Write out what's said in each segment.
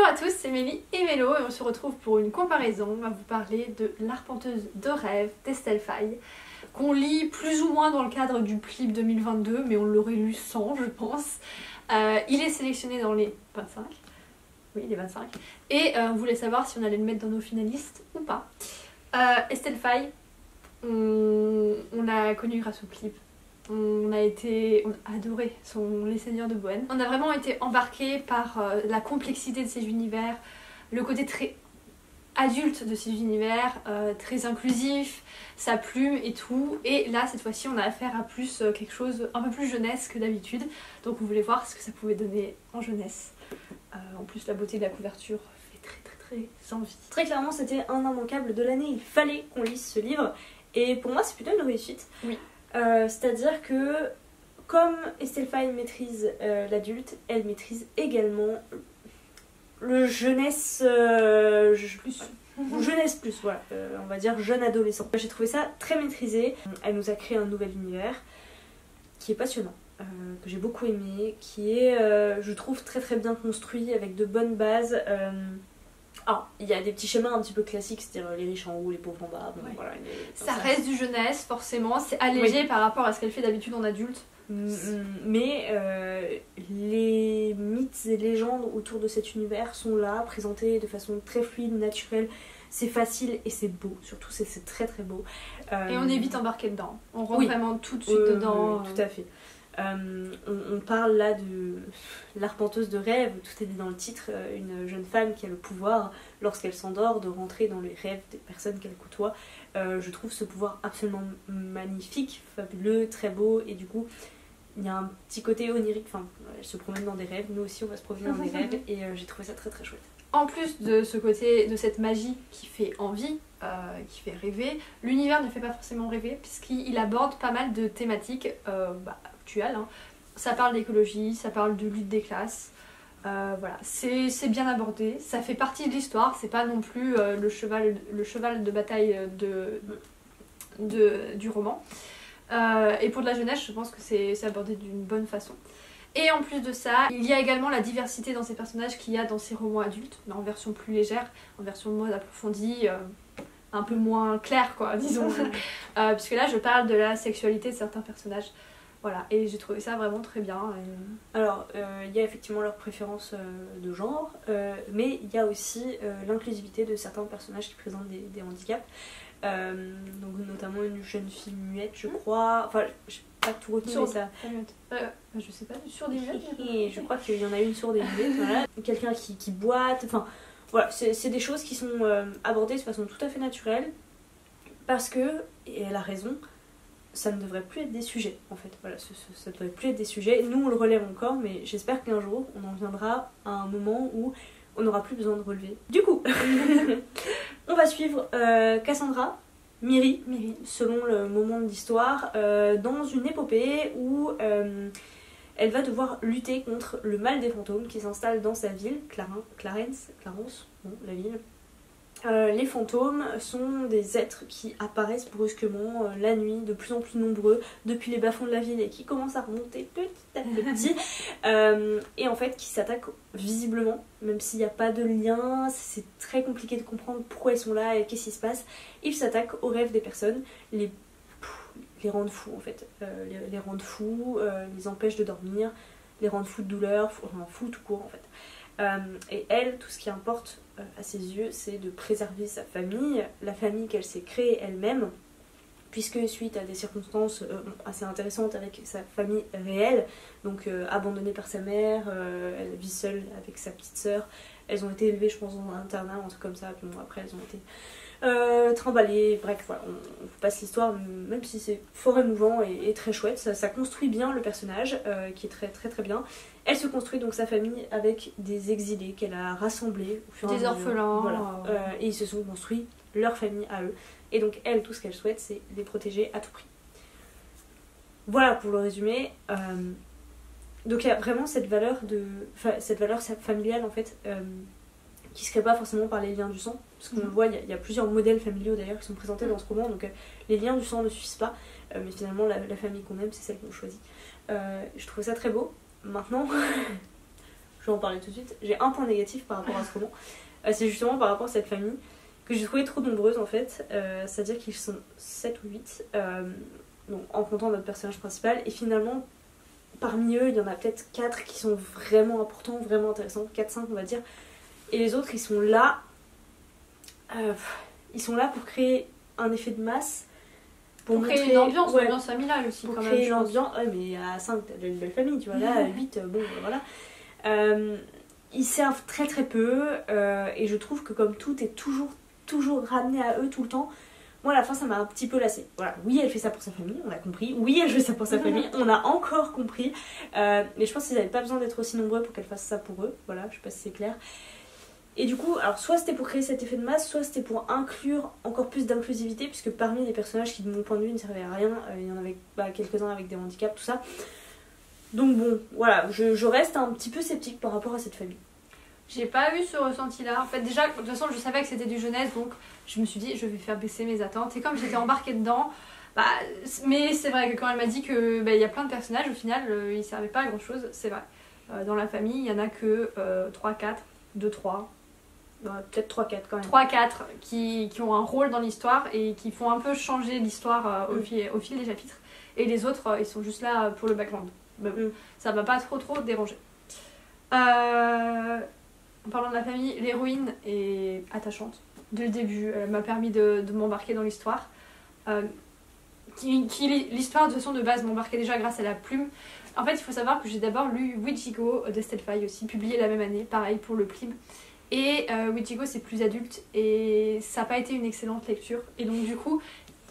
à tous, c'est Mélie et Mélo et on se retrouve pour une comparaison. On va vous parler de L'Arpenteuse de rêve d'Estelle Faye, qu'on lit plus ou moins dans le cadre du PLIB 2022, mais on l'aurait lu sans, je pense. Il est sélectionné dans les 25. Oui, les 25. Et on voulait savoir si on allait le mettre dans nos finalistes ou pas. Estelle Faye, on l'a connue grâce au PLIB. On a adoré Les Seigneurs de Bohême. On a vraiment été embarqués par la complexité de ces univers, le côté très adulte de ces univers, très inclusif, sa plume et tout. Et là, cette fois-ci, on a affaire à plus quelque chose un peu plus jeunesse que d'habitude. Donc on voulait voir ce que ça pouvait donner en jeunesse. En plus, la beauté de la couverture fait très envie. Très clairement, c'était un immanquable de l'année. Il fallait qu'on lise ce livre. Et pour moi, c'est plutôt une réussite. Oui. C'est-à-dire que comme Estelle Faye maîtrise l'adulte, elle maîtrise également le jeunesse plus, voilà, on va dire jeune adolescent. J'ai trouvé ça très maîtrisé. Elle nous a créé un nouvel univers qui est passionnant, que j'ai beaucoup aimé, qui est, je trouve, très bien construit avec de bonnes bases. Alors, il y a des petits schémas un petit peu classiques, c'est-à-dire les riches en haut, les pauvres en bas. Bon, ouais. Voilà, ça reste du jeunesse, forcément. C'est allégé par rapport à ce qu'elle fait d'habitude en adulte. Mais les mythes et légendes autour de cet univers sont là, présentés de façon très fluide, naturelle. C'est facile et c'est beau, surtout c'est très beau. Et on est vite embarqué dedans. On rentre vraiment tout de suite dedans. Oui, tout à fait. On parle là de l'arpenteuse de rêve, tout est dit dans le titre, une jeune femme qui a le pouvoir, lorsqu'elle s'endort, de rentrer dans les rêves des personnes qu'elle côtoie. Je trouve ce pouvoir absolument magnifique, fabuleux, très beau, et du coup il y a un petit côté onirique, enfin elle se promène dans des rêves, nous aussi on va se promener dans des rêves, et j'ai trouvé ça très chouette. En plus de ce côté, de cette magie qui fait envie, qui fait rêver, l'univers ne fait pas forcément rêver, puisqu'il aborde pas mal de thématiques actuelles. Hein. Ça parle d'écologie, ça parle de lutte des classes, voilà, c'est bien abordé, ça fait partie de l'histoire, c'est pas non plus le cheval de bataille du roman. Et pour de la jeunesse, je pense que c'est abordé d'une bonne façon. Et en plus de ça, il y a également la diversité dans ces personnages qu'il y a dans ces romans adultes, mais en version plus légère, en version mode approfondie, un peu moins claire quoi, disons. Puisque là je parle de la sexualité de certains personnages. Voilà, et j'ai trouvé ça vraiment très bien. Alors, il y a effectivement leur préférence de genre, mais il y a aussi l'inclusivité de certains personnages qui présentent des handicaps. Donc notamment une jeune fille muette, je crois. Enfin, j'ai pas tout retenu, mais ça. Je sais pas, sur des muettes. Et je crois qu'il y en a une sourde et muette, voilà. Quelqu'un qui boite, enfin voilà, c'est des choses qui sont abordées de façon tout à fait naturelle, parce que, et elle a raison, ça ne devrait plus être des sujets en fait. Voilà, ça ne devrait plus être des sujets. Nous on le relève encore, mais j'espère qu'un jour on en viendra à un moment où on n'aura plus besoin de relever. Du coup, on va suivre Cassandra, Miri, selon le moment de l'histoire, dans une épopée où elle va devoir lutter contre le mal des fantômes qui s'installe dans sa ville, Clarence, bon, la ville. Les fantômes sont des êtres qui apparaissent brusquement la nuit, de plus en plus nombreux, depuis les bas-fonds de la ville et qui commencent à remonter petit à petit. Et en fait qui s'attaquent visiblement, même s'il n'y a pas de lien, c'est très compliqué de comprendre pourquoi ils sont là et qu'est-ce qui se passe. Ils s'attaquent aux rêves des personnes, les rendent fous en fait, les rendent fous, les empêchent de dormir, les rendent fous de douleur, fous tout court en fait. Et elle, tout ce qui importe à ses yeux, c'est de préserver sa famille, la famille qu'elle s'est créée elle-même, puisque suite à des circonstances assez intéressantes avec sa famille réelle, donc abandonnée par sa mère, elle vit seule avec sa petite sœur, elles ont été élevées je pense dans un internat, un truc comme ça, puis bon, après elles ont été trimballées, bref voilà, on vous passe l'histoire, même si c'est fort émouvant et très chouette, ça construit bien le personnage, qui est très bien. Elle se construit donc sa famille avec des exilés qu'elle a rassemblés au fur et à mesure. Des orphelins. Voilà. Et ils se sont construits leur famille à eux. Et donc elle, tout ce qu'elle souhaite, c'est les protéger à tout prix. Voilà pour le résumé. Donc il y a vraiment cette valeur familiale en fait, qui se crée pas forcément par les liens du sang. Parce qu'on le voit, il y a plusieurs modèles familiaux d'ailleurs qui sont présentés dans ce roman. Donc les liens du sang ne suffisent pas. Mais finalement la famille qu'on aime, c'est celle qu'on choisit. Je trouve ça très beau. Maintenant, je vais en parler tout de suite. J'ai un point négatif par rapport à ce roman. C'est justement par rapport à cette famille que j'ai trouvé trop nombreuse en fait. C'est-à-dire qu'ils sont 7 ou 8, donc, en comptant notre personnage principal. Et finalement, parmi eux, il y en a peut-être 4 qui sont vraiment importants, vraiment intéressants. 4-5 on va dire. Et les autres, ils sont là. Ils sont là pour créer un effet de masse. Pour créer une ambiance, une ambiance familiale aussi. Pour quand créer même, une ambiance, ouais, mais à 5, t'as une belle famille, tu vois. Là, à 8, bon, voilà. Ils servent très très peu. Et je trouve que comme tout est toujours ramené à eux tout le temps, moi à la fin ça m'a un petit peu lassée. Voilà, oui elle fait ça pour sa famille, on a compris. Oui elle fait ça pour sa famille, on a encore compris. Mais je pense qu'ils n'avaient pas besoin d'être aussi nombreux pour qu'elle fasse ça pour eux. Voilà, je sais pas si c'est clair. Et du coup, alors soit c'était pour créer cet effet de masse, soit c'était pour inclure encore plus d'inclusivité, puisque parmi les personnages qui de mon point de vue ne servaient à rien, il y en avait quelques-uns avec des handicaps, tout ça. Donc bon, voilà, je reste un petit peu sceptique par rapport à cette famille. J'ai pas eu ce ressenti-là. En fait, déjà, de toute façon, je savais que c'était du jeunesse, donc je me suis dit, je vais faire baisser mes attentes. Et comme j'étais embarquée dedans, mais c'est vrai que quand elle m'a dit que il y a plein de personnages, au final, ils servaient pas à grand-chose, c'est vrai. Dans la famille, il y en a que 3-4, 2-3. Peut-être 3-4 quand même. 3-4 qui ont un rôle dans l'histoire et qui font un peu changer l'histoire au fil des chapitres. Et les autres, ils sont juste là pour le background. Mais bon, ça m'a pas trop dérangé. En parlant de la famille, l'héroïne est attachante. Dès le début, elle m'a permis de m'embarquer dans l'histoire. L'histoire de toute façon de base m'embarquait déjà grâce à la plume. En fait, il faut savoir que j'ai d'abord lu Wijigo d'Estelle Faye aussi, publié la même année, pareil pour le Plib. Et Wijigo c'est plus adulte et ça n'a pas été une excellente lecture. Et donc du coup,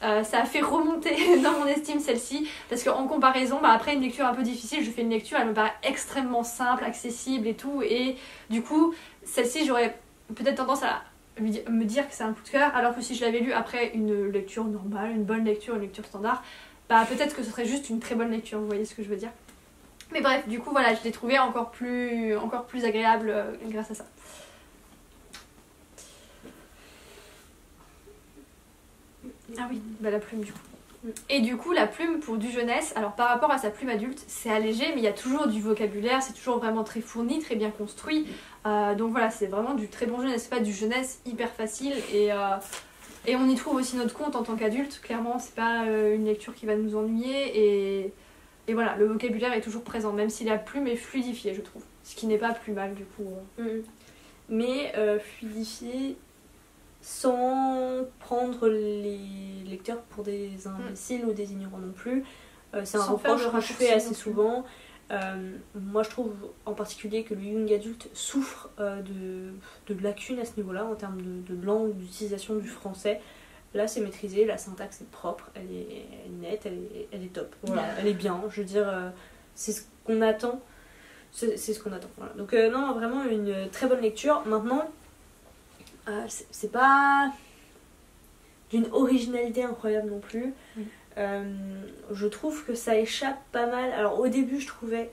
ça a fait remonter dans mon estime celle-ci, parce qu'en comparaison, après une lecture un peu difficile, je fais une lecture, elle me paraît extrêmement simple, accessible et tout, et du coup, celle-ci j'aurais peut-être tendance à me dire que c'est un coup de cœur, alors que si je l'avais lu après une lecture normale, une bonne lecture, une lecture standard, peut-être que ce serait juste une très bonne lecture, vous voyez ce que je veux dire. Mais bref, du coup voilà, je l'ai trouvé encore plus agréable grâce à ça. Ah oui, la plume du coup. Et du coup, la plume pour du jeunesse, alors par rapport à sa plume adulte, c'est allégé, mais il y a toujours du vocabulaire, c'est toujours vraiment très fourni, très bien construit. Donc voilà, c'est vraiment du très bon jeunesse, pas du jeunesse hyper facile. Et on y trouve aussi notre compte en tant qu'adulte, clairement, c'est pas une lecture qui va nous ennuyer. Et voilà, le vocabulaire est toujours présent, même si la plume est fluidifiée, je trouve. Ce qui n'est pas plus mal du coup. Mais fluidifiée sans prendre les lecteurs pour des imbéciles ou des ignorants non plus. C'est un reproche que je fais assez souvent. Moi je trouve en particulier que le young adulte souffre de lacunes à ce niveau-là en termes de langue, d'utilisation du français. Là c'est maîtrisé, la syntaxe est propre, elle est nette, elle est top. Voilà, elle est bien, je veux dire, c'est ce qu'on attend. C'est ce qu'on attend. Voilà. Donc non, vraiment une très bonne lecture. Maintenant, c'est pas d'une originalité incroyable non plus. Je trouve que ça échappe pas mal. Alors au début je trouvais,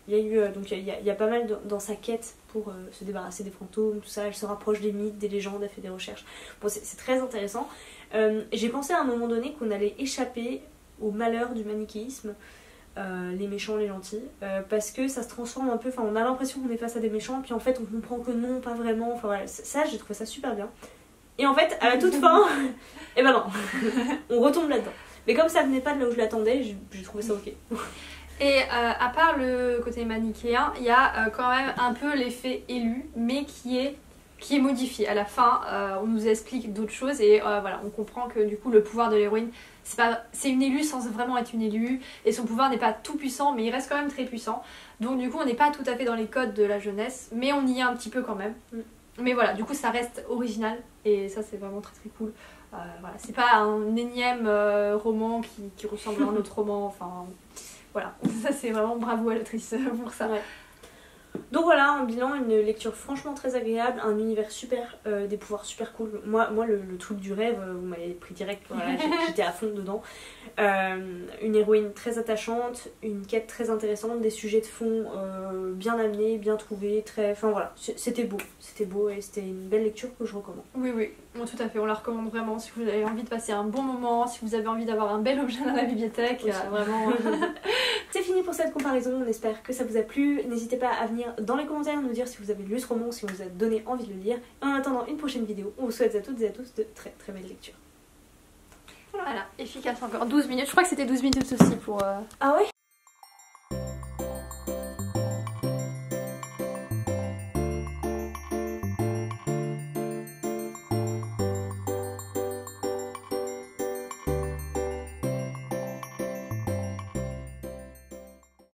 il y a eu il y a pas mal dans sa quête pour se débarrasser des fantômes, tout ça. Elle se rapproche des mythes, des légendes, elle fait des recherches. Bon, c'est très intéressant. J'ai pensé à un moment donné qu'on allait échapper au malheur du manichéisme. Les méchants, les gentils, parce que ça se transforme un peu, enfin on a l'impression qu'on est face à des méchants, puis en fait on comprend que non, pas vraiment, enfin voilà, ça j'ai trouvé ça super bien. Et en fait, à la toute fin, et ben non, on retombe là-dedans. Mais comme ça venait pas de là où je l'attendais, j'ai trouvé ça ok. Et à part le côté manichéen, il y a quand même un peu l'effet élu, mais qui est modifié. À la fin, on nous explique d'autres choses et voilà, on comprend que du coup le pouvoir de l'héroïne, c'est une élue sans vraiment être une élue, et son pouvoir n'est pas tout puissant, mais il reste quand même très puissant. Donc du coup, on n'est pas tout à fait dans les codes de la jeunesse, mais on y est un petit peu quand même. Mais voilà, du coup, ça reste original, et ça c'est vraiment très très cool. Voilà, c'est pas un énième roman qui ressemble à un autre roman, enfin voilà, ça c'est vraiment bravo à l'autrice pour ça. Ouais. Donc voilà, en bilan, une lecture franchement très agréable, un univers super, des pouvoirs super cool. Moi le truc du rêve, vous m'avez pris direct, voilà, j'étais à fond dedans. Une héroïne très attachante, une quête très intéressante, des sujets de fond bien amenés, bien trouvés, enfin voilà, c'était beau et c'était une belle lecture que je recommande. Oui, tout à fait, on la recommande vraiment si vous avez envie de passer un bon moment, si vous avez envie d'avoir un bel objet dans la bibliothèque, vraiment. C'est fini. fini pour cette comparaison, on espère que ça vous a plu. N'hésitez pas à venir dans les commentaires nous dire si vous avez lu ce roman, si on vous a donné envie de le lire. En attendant une prochaine vidéo, on vous souhaite à toutes et à tous de très très belles lectures. Voilà, efficace encore. 12 minutes, je crois que c'était 12 minutes aussi pour... Ah ouais?